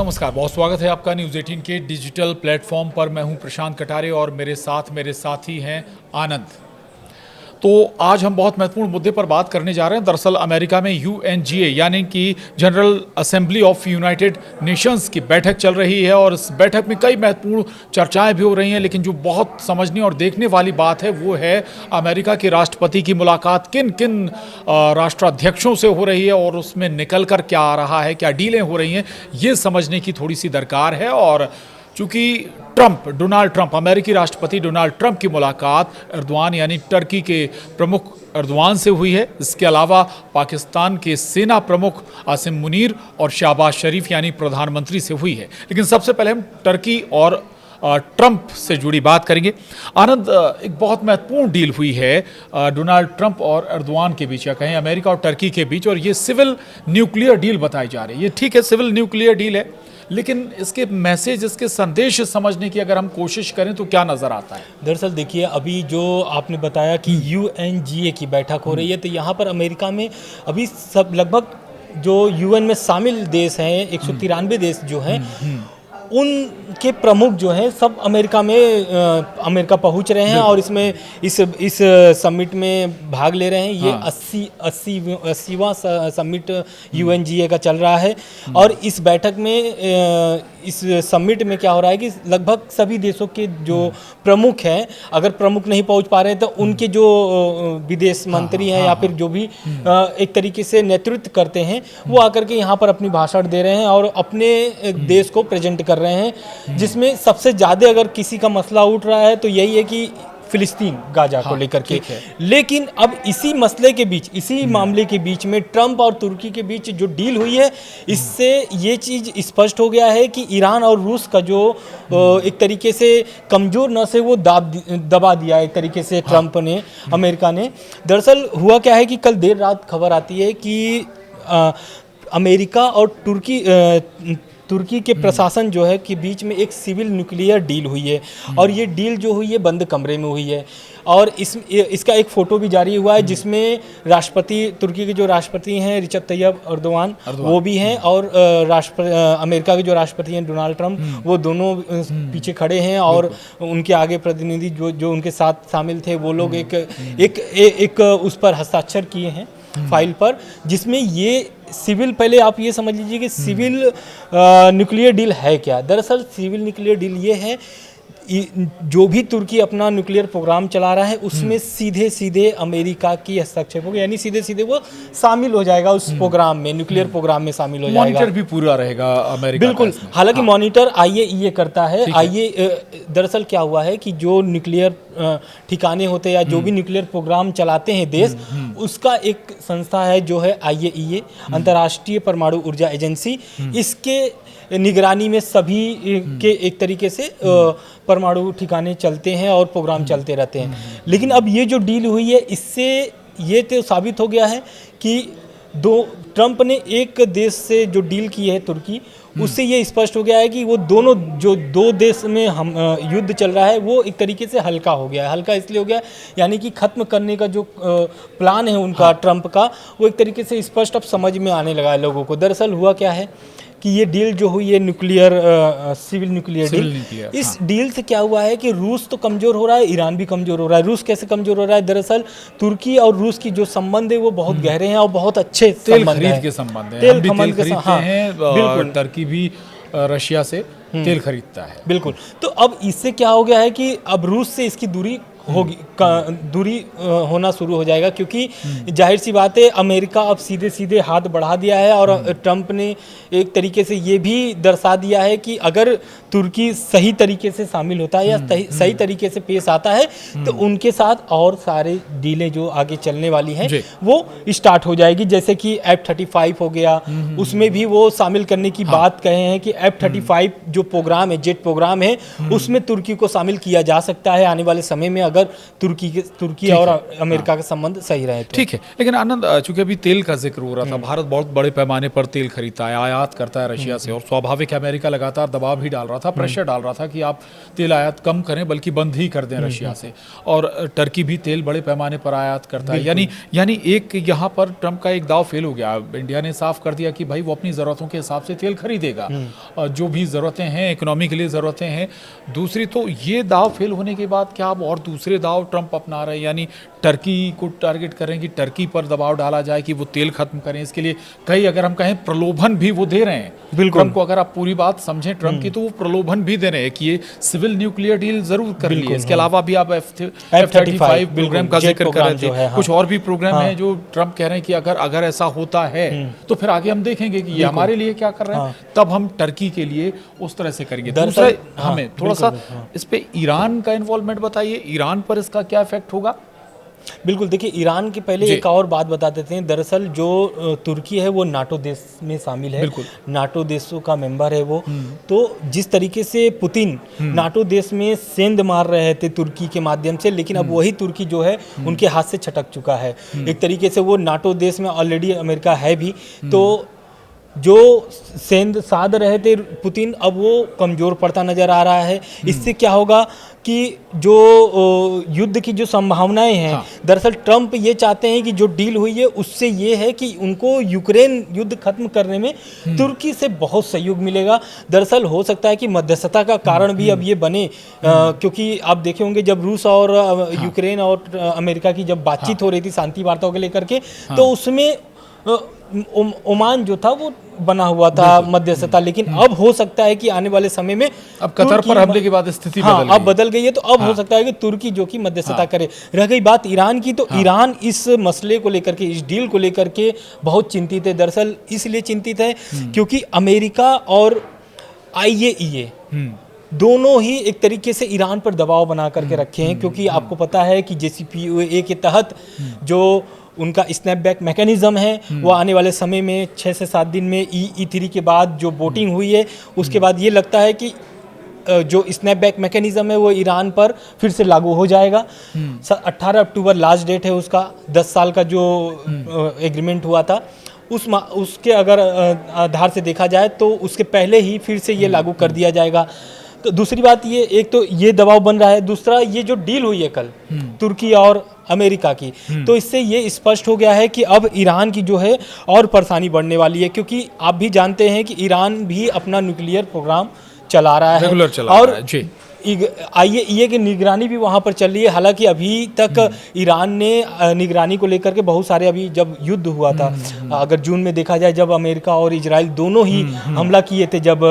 नमस्कार, बहुत स्वागत है आपका न्यूज़ 18 के डिजिटल प्लेटफॉर्म पर। मैं हूं प्रशांत कटारे और मेरे साथी हैं आनंद। तो आज हम बहुत महत्वपूर्ण मुद्दे पर बात करने जा रहे हैं। दरअसल अमेरिका में UNGA यानी कि general assembly of United Nations की बैठक चल रही है और इस बैठक में कई महत्वपूर्ण चर्चाएं भी हो रही हैं। लेकिन जो बहुत समझने और देखने वाली बात है वो है अमेरिका के राष्ट्रपति की मुलाकात किन किन राष्ट्राध्यक्षों से हो रही है और उसमें निकल कर क्या आ रहा है, क्या डीलें हो रही हैं, ये समझने की थोड़ी सी दरकार है। और चूंकि डोनाल्ड ट्रंप, अमेरिकी राष्ट्रपति डोनाल्ड ट्रंप की मुलाकात एर्दोआन यानी टर्की के प्रमुख एर्दोआन से हुई है, इसके अलावा पाकिस्तान के सेना प्रमुख आसिम मुनीर और शहबाज शरीफ यानी प्रधानमंत्री से हुई है। लेकिन सबसे पहले हम टर्की और ट्रंप से जुड़ी बात करेंगे। आनंद, एक बहुत महत्वपूर्ण डील हुई है डोनाल्ड ट्रंप और एर्दोआन के बीच, या कहें अमेरिका और टर्की के बीच, और ये सिविल न्यूक्लियर डील बताई जा रही है। ये ठीक है, सिविल न्यूक्लियर डील है, लेकिन इसके मैसेज, इसके संदेश समझने की अगर हम कोशिश करें तो क्या नजर आता है? दरअसल देखिए, अभी जो आपने बताया कि UNGA की बैठक हो रही है, तो यहाँ पर अमेरिका में अभी सब लगभग जो UN में शामिल देश हैं 193 देश जो हैं, उनके प्रमुख जो हैं सब अमेरिका पहुंच रहे हैं और इसमें इस समिट में भाग ले रहे हैं। ये 80वां समिट UNGA का चल रहा है। और इस बैठक में इस समिट में क्या हो रहा है कि लगभग सभी देशों के जो प्रमुख हैं, अगर प्रमुख नहीं पहुंच पा रहे हैं तो उनके जो विदेश मंत्री हैं या फिर जो भी एक तरीके से नेतृत्व करते हैं, वो आकर के यहाँ पर अपनी भाषण दे रहे हैं और अपने देश को प्रेजेंट कर रहे हैं। जिसमें सबसे ज़्यादा अगर किसी का मसला उठ रहा है तो यही है कि फिलिस्तीन, गाजा को लेकर के। लेकिन अब इसी मसले के बीच, इसी मामले के बीच में ट्रंप और तुर्की के बीच जो डील हुई है, इससे ये चीज़ स्पष्ट हो गया है कि ईरान और रूस का जो एक तरीके से कमज़ोर न से वो दबा दिया एक तरीके से ट्रंप ने, अमेरिका ने। दरअसल हुआ क्या है कि कल देर रात खबर आती है कि अमेरिका और तुर्की के प्रशासन जो है के बीच में एक सिविल न्यूक्लियर डील हुई है। और ये डील जो हुई है बंद कमरे में हुई है। और इसका एक फ़ोटो भी जारी हुआ है जिसमें तुर्की के जो राष्ट्रपति हैं रिसेप तैयब एर्दोआन वो भी हैं, और अमेरिका के जो राष्ट्रपति हैं डोनाल्ड ट्रंप, वो दोनों पीछे खड़े हैं। और उनके आगे प्रतिनिधि जो उनके साथ शामिल थे, वो लोग एक उस पर हस्ताक्षर किए हैं फाइल पर, जिसमें ये सिविल, पहले आप ये समझ लीजिए कि सिविल न्यूक्लियर डील है क्या। दरअसल सिविल न्यूक्लियर डील ये है, जो भी तुर्की अपना न्यूक्लियर प्रोग्राम चला रहा है उसमें सीधे अमेरिका की हस्तक्षेप होगा, यानी सीधे वो शामिल हो जाएगा उस प्रोग्राम में, न्यूक्लियर प्रोग्राम में शामिल हो जाएगा। मॉनिटर भी पूरा रहेगा अमेरिका, बिल्कुल। हालांकि मॉनिटर IAEA करता है। दरअसल क्या हुआ है कि जो न्यूक्लियर ठिकाने होते हैं या जो भी न्यूक्लियर प्रोग्राम चलाते हैं देश, उसका एक संस्था है जो है IAEA, अंतर्राष्ट्रीय परमाणु ऊर्जा एजेंसी। इसके निगरानी में सभी के एक तरीके से परमाणु ठिकाने चलते हैं और प्रोग्राम चलते रहते हैं। लेकिन अब ये जो डील हुई है, इससे ये तो साबित हो गया है कि ट्रंप ने एक देश से जो डील की है तुर्की, उससे ये स्पष्ट हो गया है कि वो दो देश में युद्ध चल रहा है वो एक तरीके से हल्का हो गया है। हल्का इसलिए हो गया यानी कि खत्म करने का जो प्लान है उनका, ट्रंप का, वो एक तरीके से स्पष्ट अब समझ में आने लगा है लोगों को। दरअसल हुआ क्या है कि ये डील जो हुई है सिविल न्यूक्लियर डील, इस डील से क्या हुआ है कि रूस तो कमज़ोर हो रहा है, ईरान भी कमज़ोर हो रहा है। रूस कैसे कमज़ोर हो रहा है? दरअसल तुर्की और रूस की जो संबंध है वो बहुत गहरे हैं और बहुत अच्छे तेल खरीद के संबंध हैं। तेल खरीदते हैं, टर्की भी रशिया से तेल खरीदता है। बिल्कुल। तो अब इससे क्या हो गया है कि अब रूस से इसकी दूरी होना शुरू हो जाएगा, क्योंकि जाहिर सी बात है अमेरिका अब सीधे हाथ बढ़ा दिया है। और ट्रंप ने एक तरीके से ये भी दर्शा दिया है कि अगर तुर्की सही तरीके से शामिल होता है या सही तरीके से पेश आता है तो उनके साथ और सारे डीलें जो आगे चलने वाली हैं वो स्टार्ट हो जाएगी। जैसे कि F-35 हो गया, उसमें भी वो शामिल करने की बात कहे हैं कि F-35 जो प्रोग्राम है, जेट प्रोग्राम है, उसमें तुर्की को शामिल किया जा सकता है आने वाले समय में, अगर तुर्की और अमेरिका का संबंध सही रहे तो। ठीक है, लेकिन आनंद, चूंकि अभी तेल का जिक्र हो रहा था, भारत बहुत बड़े पैमाने पर तेल खरीदता है, आयात करता है रशिया से, और स्वाभाविक है अमेरिका लगातार दबाव ही डाल रहा था, प्रेशर डाल रहा था कि आप तेल आयात कम करें, बल्कि बंद ही कर दें रशिया से। और टर्की भी तेल बड़े पैमाने पर आयात करता है। यानी एक यहाँ पर ट्रंप का एक दाव फेल हो गया। इंडिया ने साफ कर दिया कि भाई वो अपनी ज़रूरतों के हिसाब से तेल खरीदेगा, और जो भी ज़रूरतें हैं, इकोनॉमी के लिए ज़रूरतें हैं। दूसरी तो ये दाव फेल होने के बाद क्या अब और दूसरे दाव ट्रंप अपना रहे हैं, यानी टर्की को टारगेट करें कि टर्की पर दबाव डाला जाए कि वो तेल खत्म करें। इसके लिए कई, अगर हम कहें, प्रलोभन भी वो दे रहे हैं ट्रंप को। अगर आप पूरी बात समझें ट्रंप की, तो वो प्रलोभन भी दे रहे हैं कि ये सिविल न्यूक्लियर डील जरूर कर लिए। इसके अलावा भी आप F-35 प्रोग्राम का जिक्र कर रहे थे, कुछ और भी प्रोग्राम है जो ट्रंप कह रहे हैं कि अगर ऐसा होता है तो फिर आगे हम देखेंगे कि ये हमारे लिए क्या कर रहे हैं, तब हम टर्की के लिए उस तरह से करेंगे। दूसरा, हमें थोड़ा सा इस पे ईरान का इन्वॉल्वमेंट बताइए, ईरान पर इसका क्या इफेक्ट होगा? बिल्कुल, देखिए ईरान के पहले एक और बात बता देते हैं। दरअसल जो तुर्की है वो नाटो देश में शामिल है, नाटो देशों का मेंबर है वो। तो जिस तरीके से पुतिन नाटो देश में सेंध मार रहे थे तुर्की के माध्यम से, लेकिन अब वही तुर्की जो है उनके हाथ से छटक चुका है। एक तरीके से वो नाटो देश में ऑलरेडी अमेरिका है भी, तो जो सेंध साध रहे थे पुतिन, अब वो कमज़ोर पड़ता नज़र आ रहा है। इससे क्या होगा कि जो युद्ध की जो संभावनाएं हैं, दरअसल ट्रंप ये चाहते हैं कि जो डील हुई है उससे ये है कि उनको यूक्रेन युद्ध खत्म करने में तुर्की से बहुत सहयोग मिलेगा। दरअसल हो सकता है कि मध्यस्थता का कारण भी अब ये बने, क्योंकि आप देखे होंगे जब रूस और यूक्रेन और अमेरिका की जब बातचीत हो रही थी शांति वार्ताओं को लेकर के, तो उसमें ओमान जो था वो बना हुआ था मध्यस्थता। लेकिन अब हो सकता है कि आने वाले समय में अब कतर पर हमले के बाद स्थिति बदल गई है, तो अब हो सकता है कि तुर्की जो कि मध्यस्थता करे। रह गई बात ईरान की, तो ईरान इस मसले को लेकर के, इस डील को लेकर के बहुत चिंतित है। दरअसल इसलिए चिंतित है क्योंकि अमेरिका और IAEA दोनों ही एक तरीके से ईरान पर दबाव बना करके रखे हैं, क्योंकि आपको पता है कि JCPOA के तहत जो उनका स्नैपबैक मैकेनिज्म है वो आने वाले समय में 6 से 7 दिन में E3 के बाद जो वोटिंग हुई है उसके बाद ये लगता है कि जो स्नैपबैक मैकेनिज्म है वो ईरान पर फिर से लागू हो जाएगा। 18 अक्टूबर लास्ट डेट है उसका। 10 साल का जो एग्रीमेंट हुआ था उसके अगर आधार से देखा जाए तो उसके पहले ही फिर से ये लागू कर दिया जाएगा। तो दूसरी बात ये, एक तो ये दबाव बन रहा है, दूसरा ये जो डील हुई है कल तुर्की और अमेरिका की, तो इससे ये स्पष्ट हो गया है कि अब ईरान की जो है और परेशानी बढ़ने वाली है, क्योंकि आप भी जानते हैं कि ईरान भी अपना न्यूक्लियर प्रोग्राम चला रहा है, रेगुलर चला रहा है। IAEA की निगरानी भी वहाँ पर चल रही है। हालांकि अभी तक ईरान ने निगरानी को लेकर के बहुत सारे, अभी जब युद्ध हुआ था, अगर जून में देखा जाए, जब अमेरिका और इजराइल दोनों ही हमला किए थे जब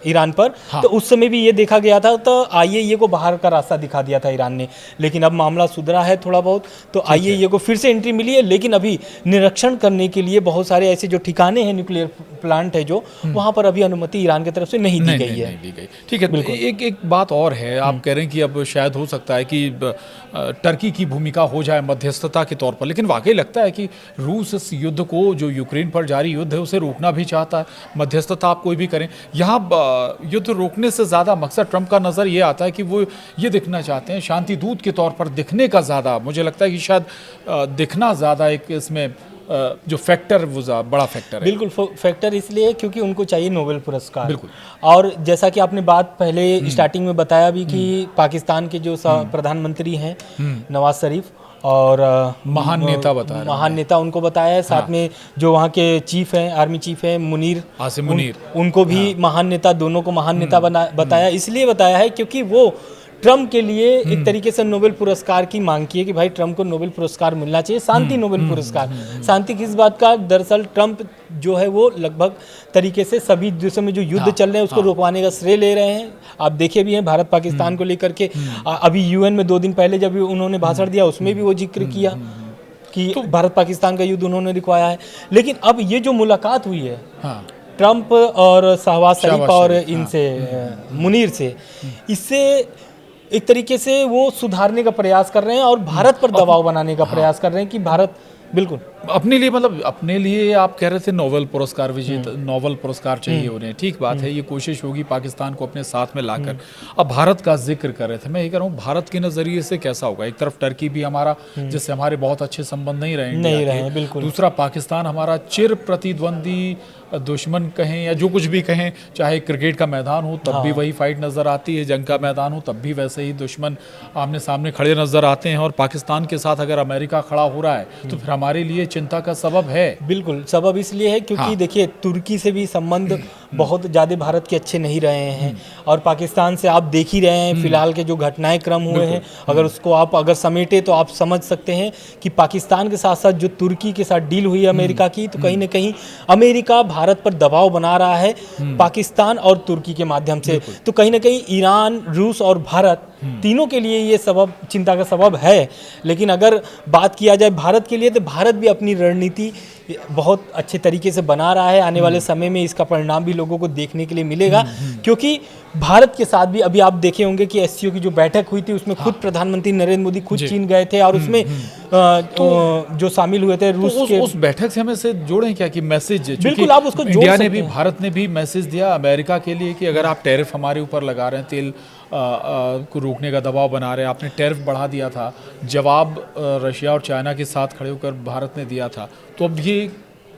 ईरान पर, तो उस समय भी ये देखा गया था, तो IAEA को बाहर का रास्ता दिखा दिया था ईरान ने। लेकिन अब मामला सुधरा है थोड़ा बहुत, तो IAEA को फिर से एंट्री मिली है, लेकिन अभी निरीक्षण करने के लिए बहुत सारे ऐसे जो ठिकाने हैं, न्यूक्लियर प्लांट है जो, वहाँ पर अभी अनुमति ईरान की तरफ से नहीं दी गई है। ठीक है, एक बात और है, आप कह रहे हैं कि अब शायद हो सकता है कि टर्की की भूमिका हो जाए मध्यस्थता के तौर पर, लेकिन वाकई लगता है कि रूस इस युद्ध को, जो यूक्रेन पर जारी युद्ध है, उसे रोकना भी चाहता है। मध्यस्थता आप कोई भी करें, यहाँ युद्ध रोकने से ज़्यादा मकसद ट्रंप का नज़र ये आता है कि वो ये दिखना चाहते हैं, शांति दूत के तौर पर दिखने का ज़्यादा, मुझे लगता है कि शायद दिखना ज़्यादा एक इसमें जो फैक्टर, वो बड़ा फैक्टर है। बिल्कुल फैक्टर इसलिए क्योंकि उनको चाहिए नोबेल पुरस्कार। बिल्कुल। और जैसा कि आपने बात पहले स्टार्टिंग में बताया भी कि पाकिस्तान के जो प्रधानमंत्री हैं नवाज शरीफ, और महान नेता बताया, महान नेता उनको बताया है, साथ में जो वहाँ के चीफ हैं, आर्मी चीफ हैं मुनीर, उनको भी महान नेता, दोनों को महान नेता बताया। इसलिए बताया है क्योंकि वो ट्रंप के लिए एक तरीके से नोबेल पुरस्कार की मांग की है कि भाई ट्रंप को नोबेल पुरस्कार मिलना चाहिए, शांति नोबेल पुरस्कार। शांति किस बात का? दरअसल ट्रंप जो है वो लगभग तरीके से सभी देशों में जो युद्ध चल रहे हैं उसको रोकवाने का श्रेय ले रहे हैं। आप देखे भी हैं भारत पाकिस्तान को लेकर के, अभी UN में 2 दिन पहले जब उन्होंने भाषण दिया उसमें भी वो जिक्र किया कि भारत पाकिस्तान का युद्ध उन्होंने रुकवाया है। लेकिन अब ये जो मुलाकात हुई है ट्रंप और शहबाज शरीफ और इनसे मुनीर से, इससे एक तरीके से वो सुधारने का प्रयास कर रहे हैं और भारत पर दबाव बनाने का प्रयास कर रहे हैं कि भारत बिल्कुल। अपने लिए मतलब अपने लिए आप कह रहे थे नोबेल पुरस्कार विजेता, नोबेल पुरस्कार चाहिए उन्हें, ठीक बात है, ये कोशिश होगी पाकिस्तान को अपने साथ में लाकर। अब भारत का जिक्र कर रहे थे, मैं ये कह रहा हूँ भारत के नज़रिए से कैसा होगा? एक तरफ टर्की भी हमारा, जिससे हमारे बहुत अच्छे संबंध नहीं रहे इंडिया नहीं के। रहे, बिल्कुल। दूसरा पाकिस्तान हमारा चिर प्रतिद्वंदी, दुश्मन कहें या जो कुछ भी कहें, चाहे क्रिकेट का मैदान हो तब भी वही फाइट नज़र आती है, जंग का मैदान हो तब भी वैसे ही दुश्मन आमने सामने खड़े नज़र आते हैं। और पाकिस्तान के साथ अगर अमेरिका खड़ा हो रहा है तो फिर हमारे लिए चिंता का सबब है। बिल्कुल, सबब इसलिए है क्योंकि देखिए तुर्की से भी संबंध बहुत ज़्यादा भारत के अच्छे नहीं रहे हैं, और पाकिस्तान से आप देख ही रहे हैं फिलहाल के जो घटनाएं क्रम हुए हैं, अगर उसको आप अगर समेटे तो आप समझ सकते हैं कि पाकिस्तान के साथ साथ जो तुर्की के साथ डील हुई है अमेरिका की, तो कहीं ना कहीं अमेरिका भारत पर दबाव बना रहा है पाकिस्तान और तुर्की के माध्यम से। तो कहीं ना कहीं ईरान, रूस और भारत तीनों के लिए ये सबब चिंता का सबब है। लेकिन अगर बात किया जाए भारत के लिए, तो भारत भी अपनी रणनीति बहुत अच्छे तरीके से बना रहा है। आने वाले समय में इसका परिणाम भी लोगों को देखने के लिए मिलेगा, क्योंकि भारत के साथ भी अभी आप देखे होंगे कि एससीओ की जो बैठक हुई थी उसमें खुद प्रधानमंत्री नरेंद्र मोदी खुद चीन गए थे, और उसमें जो शामिल हुए थे रूस के। उस बैठक से हमें से जोड़ें क्या कि मैसेज, बिल्कुल आप उसको जोड़ इंडिया ने सकते भी, हैं। भारत ने भी मैसेज दिया अमेरिका के लिए कि अगर आप टैरिफ हमारे ऊपर लगा रहे हैं, तेल को रोकने का दबाव बना रहे हैं, आपने टैरिफ बढ़ा दिया था, जवाब रशिया और चाइना के साथ खड़े होकर भारत ने दिया था, तो अब ये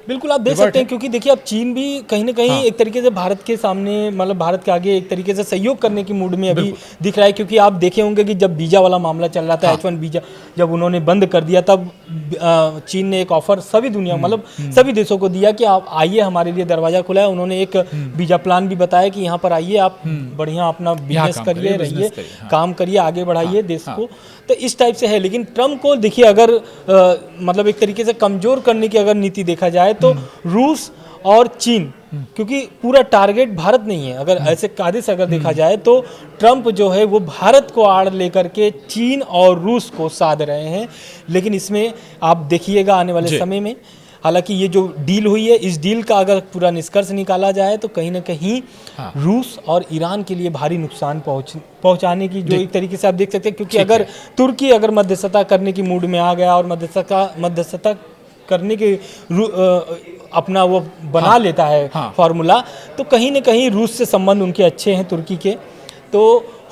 बिल्कुल आप देख सकते हैं, क्योंकि देखिए अब चीन भी कहीं ना कहीं एक तरीके से भारत के सामने, मतलब भारत के आगे एक तरीके से सहयोग करने की मूड में अभी दिख रहा है। क्योंकि आप देखे होंगे कि जब वीजा वाला मामला चल रहा था, H1 वीजा जब उन्होंने बंद कर दिया, तब चीन ने एक ऑफर सभी दुनिया मतलब सभी देशों को दिया कि आप आइए, हमारे लिए दरवाजा खुला है। उन्होंने एक वीजा प्लान भी बताया कि यहाँ पर आइए, आप बढ़िया अपना बिजनेस करिए, रहिए, काम करिए, आगे बढ़ाइए देश को। तो इस टाइप से है। लेकिन ट्रम्प को देखिए अगर मतलब एक तरीके से कमजोर करने की अगर नीति देखा जाए तो रूस और चीन, क्योंकि पूरा टारगेट भारत नहीं है, अगर ऐसे कायदे से अगर देखा जाए तो ट्रम्प जो है वो भारत को आड़ लेकर के चीन और रूस को साध रहे हैं। लेकिन इसमें आप देखिएगा आने वाले समय में, हालांकि ये जो डील हुई है, इस डील का अगर पूरा निष्कर्ष निकाला जाए तो कहीं ना कहीं रूस और ईरान के लिए भारी नुकसान पहुंचाने की जो एक तरीके से आप देख सकते हैं। क्योंकि अगर तुर्की अगर मध्यस्थता करने की मूड में आ गया और मध्यस्थता करने के अपना वो बना लेता है फॉर्मूला, तो कहीं ना कहीं रूस से संबंध उनके अच्छे हैं तुर्की के, तो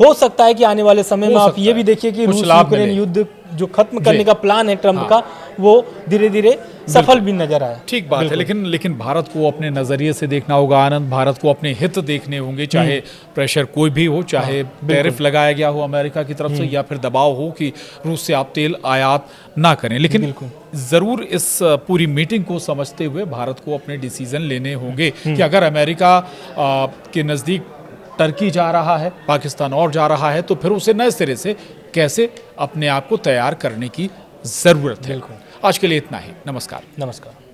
हो सकता है कि आने वाले समय में आप ये भी देखिए कि रूस यूक्रेन युद्ध जो खत्म करने का प्लान है ट्रम्प का, वो धीरे धीरे सफल भी नजर आया। ठीक बात है, लेकिन भारत को अपने नज़रिए से देखना होगा आनंद, भारत को अपने हित देखने होंगे, चाहे प्रेशर कोई भी हो, चाहे टैरिफ लगाया गया हो अमेरिका की तरफ से, या फिर दबाव हो कि रूस से आप तेल आयात ना करें। लेकिन ज़रूर इस पूरी मीटिंग को समझते हुए भारत को अपने डिसीजन लेने होंगे कि अगर अमेरिका के नज़दीक टर्की जा रहा है, पाकिस्तान और जा रहा है, तो फिर उसे नए सिरे से कैसे अपने आप को तैयार करने की ज़रूरत है। आज के लिए इतना ही। नमस्कार। नमस्कार।